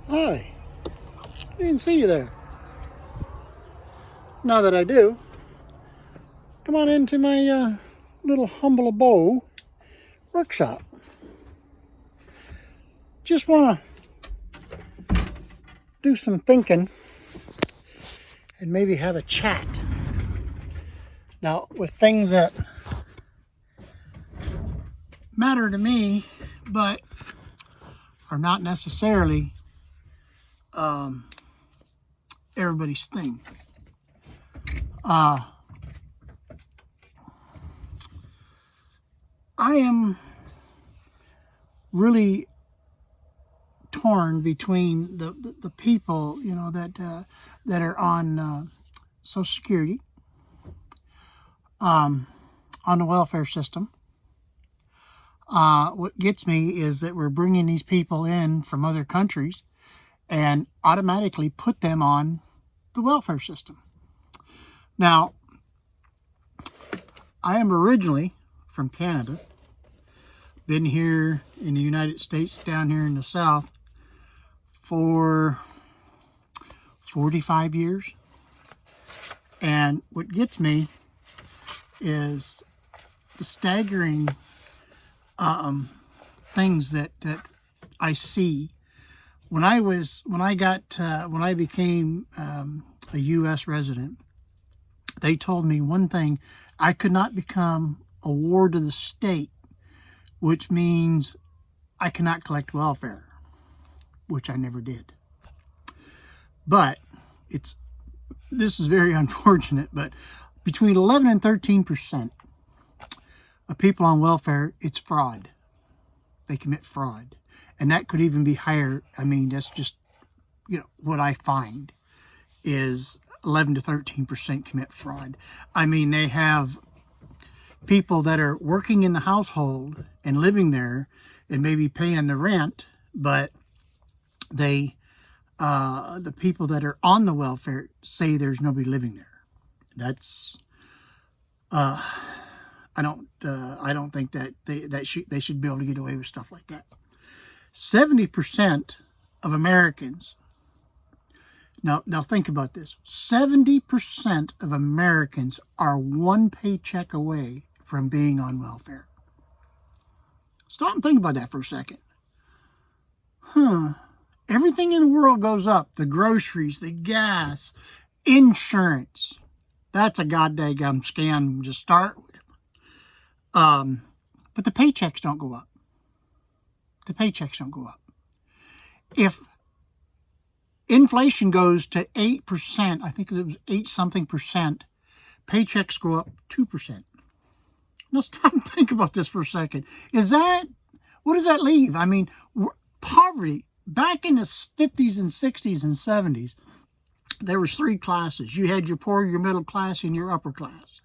Hi. I didn't see you there. Now that I do, come on into my little humble abode workshop. Just want to do some thinking and maybe have a chat. Now, with things that matter to me, but are not necessarily everybody's thing. I am really torn between the people, that are on Social Security, on the welfare system. What gets me is that we're bringing these people in from other countries and automatically put them on the welfare system. Now, I am originally from Canada, been here in the United States, down here in the South, for 45 years. And what gets me is the staggering things that I see. When I became a U.S. resident, they told me one thing: I could not become a ward of the state, which means I cannot collect welfare, which I never did. But this is very unfortunate, but between 11 and 13% of people on welfare, it's fraud. They commit fraud. And that could even be higher. I mean, that's just, what I find is 11 to 13% commit fraud. I mean, they have people that are working in the household and living there and maybe paying the rent, but the people that are on the welfare say there's nobody living there. That's I don't think that they should be able to get away with stuff like that. 70% of Americans. Now think about this. 70% of Americans are one paycheck away from being on welfare. Stop and think about that for a second. Everything in the world goes up. The groceries, the gas, insurance. That's a goddamn scam to start with. But the paychecks don't go up. The paychecks don't go up. If inflation goes to 8%, I think it was 8-something%, paychecks go up 2%. Now stop and think about this for a second. What does that leave? I mean, poverty, back in the 50s and 60s and 70s, there was 3 classes. You had your poor, your middle class, and your upper class.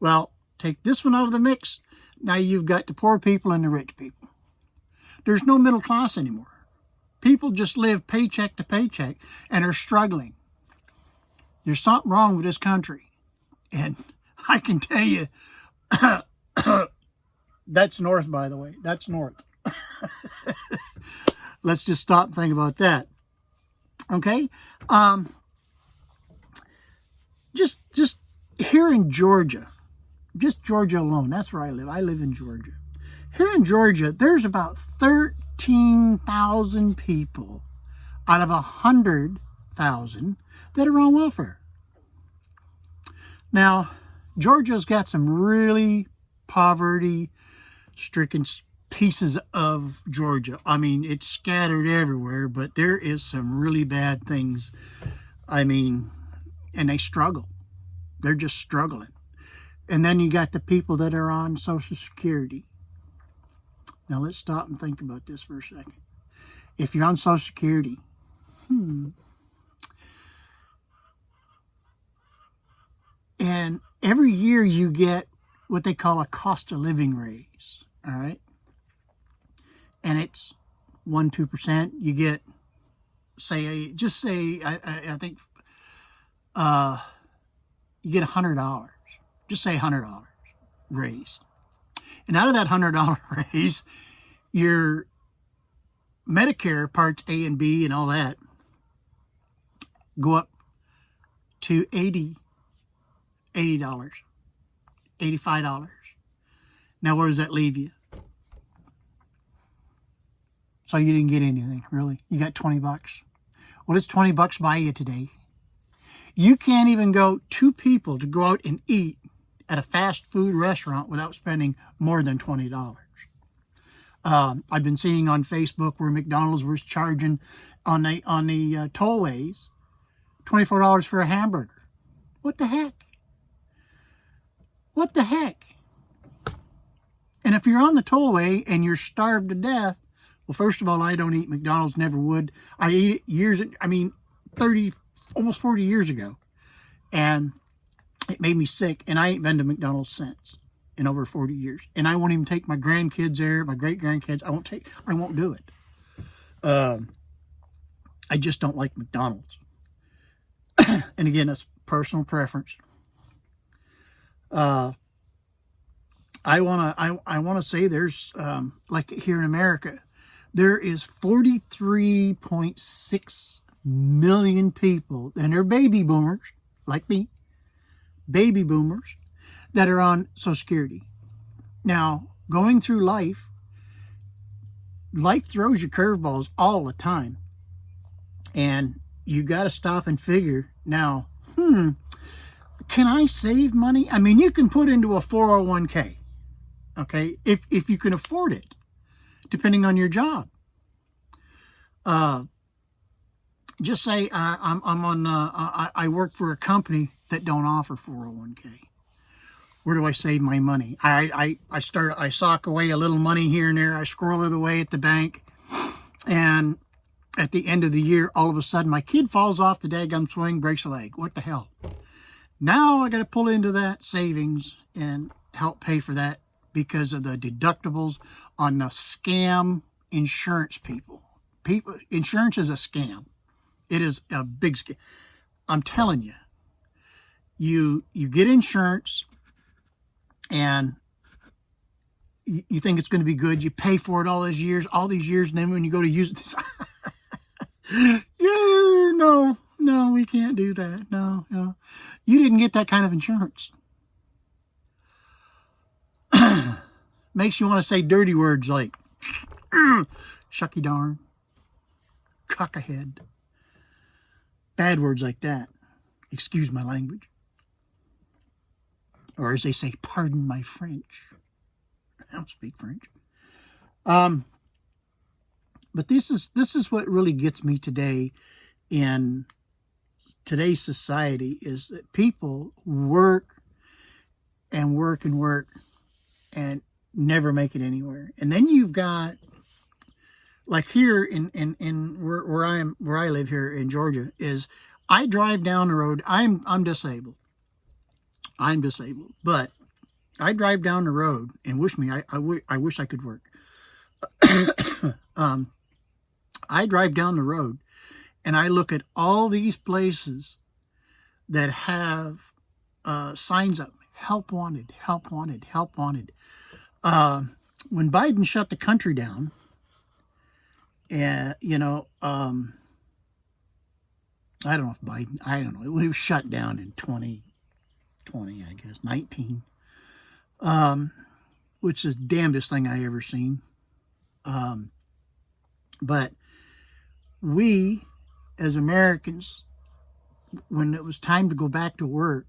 Well, take this one out of the mix. Now you've got the poor people and the rich people. There's no middle class anymore. People just live paycheck to paycheck and are struggling. There's something wrong with this country. And I can tell you, that's north, by the way. That's north. Let's just stop and think about that. Okay? Just here in Georgia, just Georgia alone, that's where I live. I live in Georgia. Here in Georgia, there's about 13,000 people out of 100,000 that are on welfare. Now, Georgia's got some really poverty-stricken pieces of Georgia. I mean, it's scattered everywhere, but there is some really bad things. I mean, and they struggle. They're just struggling. And then you got the people that are on Social Security. Now let's stop and think about this for a second. If you're on Social Security, and every year you get what they call a cost of living raise, all right? And it's 1-2%. You get, I think, you get $100. Just say $100 raise. And out of that $100 raise, your Medicare Parts A and B and all that go up to $80, $85. Now, where does that leave you? So you didn't get anything, really. You got 20 bucks. What does 20 bucks buy you today? You can't even go two people to go out and eat at a fast food restaurant without spending more than $20. I've been seeing on Facebook where McDonald's was charging on the tollways $24 for a hamburger. What the heck? What the heck? And if you're on the tollway and you're starved to death, well, first of all, I don't eat McDonald's, never would. I ate it 30, almost 40 years ago. And it made me sick, and I ain't been to McDonald's since in over 40 years. And I won't even take my grandkids there, my great-grandkids. I won't do it. I just don't like McDonald's. And again, that's personal preference. I wanna say there's like here in America, there is 43.6 million people, and they're baby boomers like me, baby boomers that are on Social Security. Now, going through life throws you curveballs all the time, and you got to stop and figure now. Can I save money? I mean, you can put into a 401k, okay, if you can afford it, depending on your job. Just say I work for a company that don't offer 401k. Where do I save my money? I sock away a little money here and there. I squirrel it away at the bank, and at the end of the year, all of a sudden, my kid falls off the daggum swing, breaks a leg. What the hell? Now I got to pull into that savings and help pay for that because of the deductibles on the scam insurance people. Insurance is a scam. It is a big scam. I'm telling you, you get insurance and you think it's going to be good. You pay for it all these years, and then when you go to use it, yeah, no, we can't do that. No. You didn't get that kind of insurance. Makes you want to say dirty words like shucky darn, cockahead. Bad words like that. Excuse my language. Or as they say, pardon my French. I don't speak French. But this is what really gets me today in today's society, is that people work and work and work and never make it anywhere. And then you've got, like here in where I live here in Georgia, is I drive down the road. I'm disabled. But I drive down the road and wish I could work. I drive down the road and I look at all these places that have signs up, help wanted, help wanted, help wanted. When Biden shut the country down, I don't know if Biden, I don't know, it was shut down in 2020, I guess, 19, which is the damnedest thing I ever seen. But we, as Americans, when it was time to go back to work,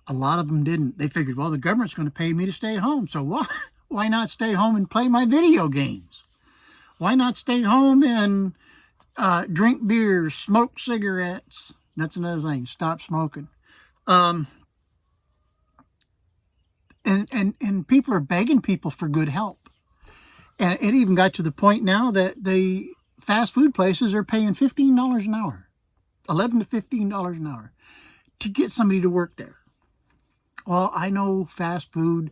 a lot of them didn't. They figured, well, the government's going to pay me to stay at home, so why not stay home and play my video games? Why not stay home and drink beers, smoke cigarettes? That's another thing. Stop smoking. And people are begging people for good help. And it even got to the point now that the fast food places are paying $15 an hour, $11 to $15 an hour to get somebody to work there. Well, I know fast food,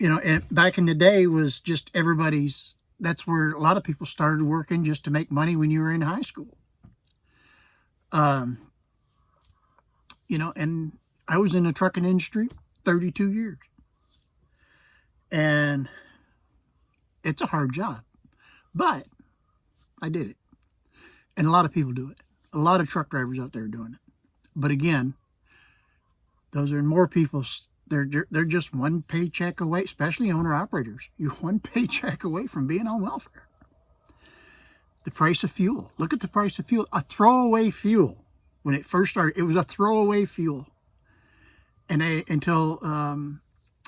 and back in the day was just everybody's. That's where a lot of people started working, just to make money when you were in high school. And I was in the trucking industry 32 years. And it's a hard job. But I did it. And a lot of people do it. A lot of truck drivers out there are doing it. But again, those are more people. They're just one paycheck away, especially owner-operators. You're one paycheck away from being on welfare. The price of fuel. Look at the price of fuel. A throwaway fuel. When it first started, it was a throwaway fuel. And until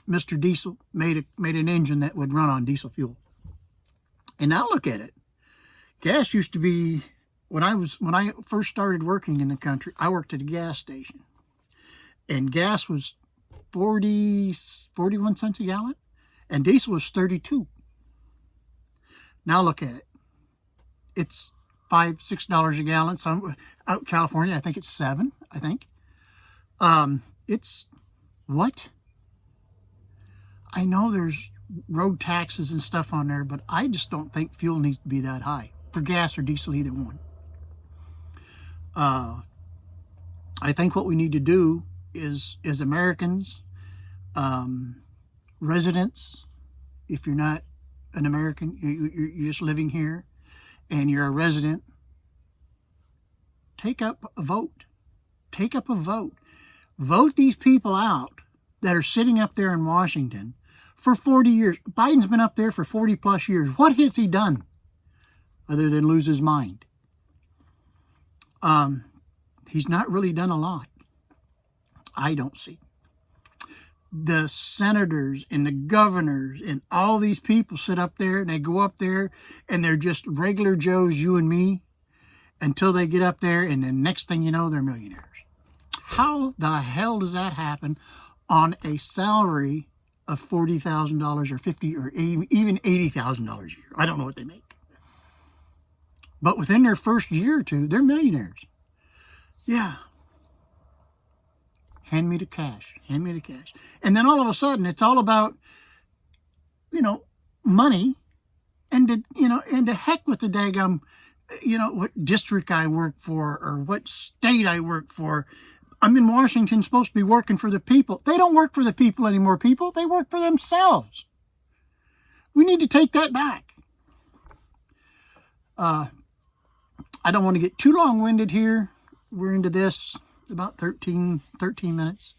Mr. Diesel made an engine that would run on diesel fuel. And now look at it. Gas used to be, when I first started working in the country, I worked at a gas station. And gas was 41 cents a gallon. And diesel was 32. Now look at it. It's $5, $6 a gallon. Some out in California, I think it's $7. I think. It's what? I know there's road taxes and stuff on there, but I just don't think fuel needs to be that high for gas or diesel, either one. I think what we need to do is, as Americans, residents, if you're not an American, you're just living here, and you're a resident, take up a vote. Take up a vote. Vote these people out that are sitting up there in Washington for 40 years. Biden's been up there for 40 plus years. What has he done other than lose his mind? He's not really done a lot. I don't see. The senators and the governors and all these people sit up there and they go up there and they're just regular Joes, you and me, until they get up there and the next thing you know, they're millionaires. How the hell does that happen on a salary of $40,000 or $50,000 or even $80,000 a year? I don't know what they make. But within their first year or two, they're millionaires. Yeah. Hand me the cash. Hand me the cash. And then all of a sudden, it's all about, money, and to heck with the daggum, what district I work for or what state I work for. I'm in Washington, supposed to be working for the people. They don't work for the people anymore, people. They work for themselves. We need to take that back. I don't want to get too long-winded here. We're into this about 13 minutes.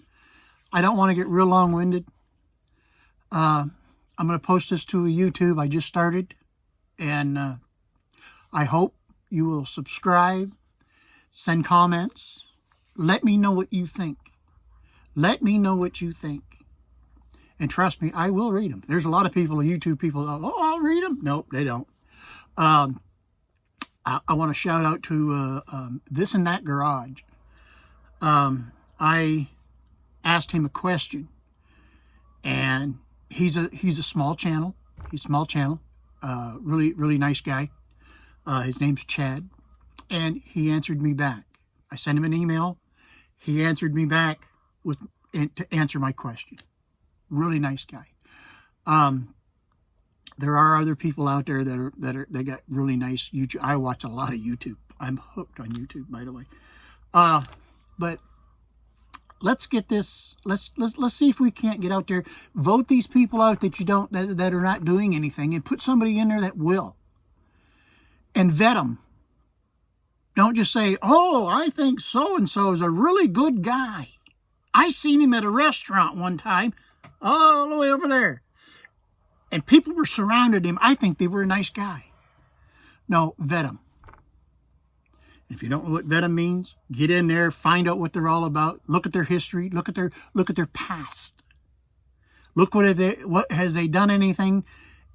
I don't want to get real long-winded. I'm going to post this to a YouTube. I just started. And I hope you will subscribe, send comments. Let me know what you think. Let me know what you think. And trust me, I will read them. There's a lot of people, YouTube people, I'll read them. Nope, they don't. I want to shout out to This and That Garage. I asked him a question, and he's a small channel. He's a small channel. Really, really nice guy. His name's Chad, and he answered me back. I sent him an email. He answered me back to answer my question. Really nice guy. There are other people out there that got really nice YouTube. I watch a lot of YouTube. I'm hooked on YouTube, by the way. But let's get this. Let's see if we can't get out there. Vote these people out that are not doing anything, and put somebody in there that will. And vet them. Don't just say, "Oh, I think so and so is a really good guy. I seen him at a restaurant one time, all the way over there, and people were surrounding him. I think they were a nice guy." No, vet them. If you don't know what vet them means, get in there, find out what they're all about. Look at their history. Look at their past. Look what has they done anything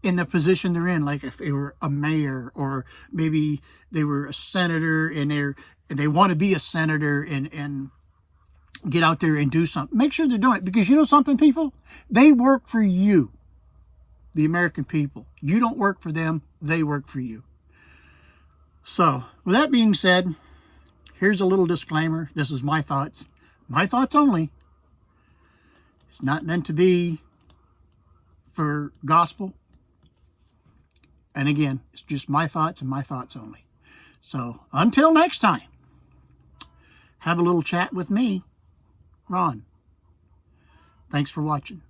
in the position they're in, like if they were a mayor, or maybe they were a senator and they want to be a senator and get out there and do something. Make sure they're doing it, because you know something, people? They work for you, the American people. You don't work for them, they work for you. So, with that being said, here's a little disclaimer. This is my thoughts. My thoughts only. It's not meant to be for gospel. And again, it's just my thoughts and my thoughts only. So, until next time, have a little chat with me, Ron. Thanks for watching.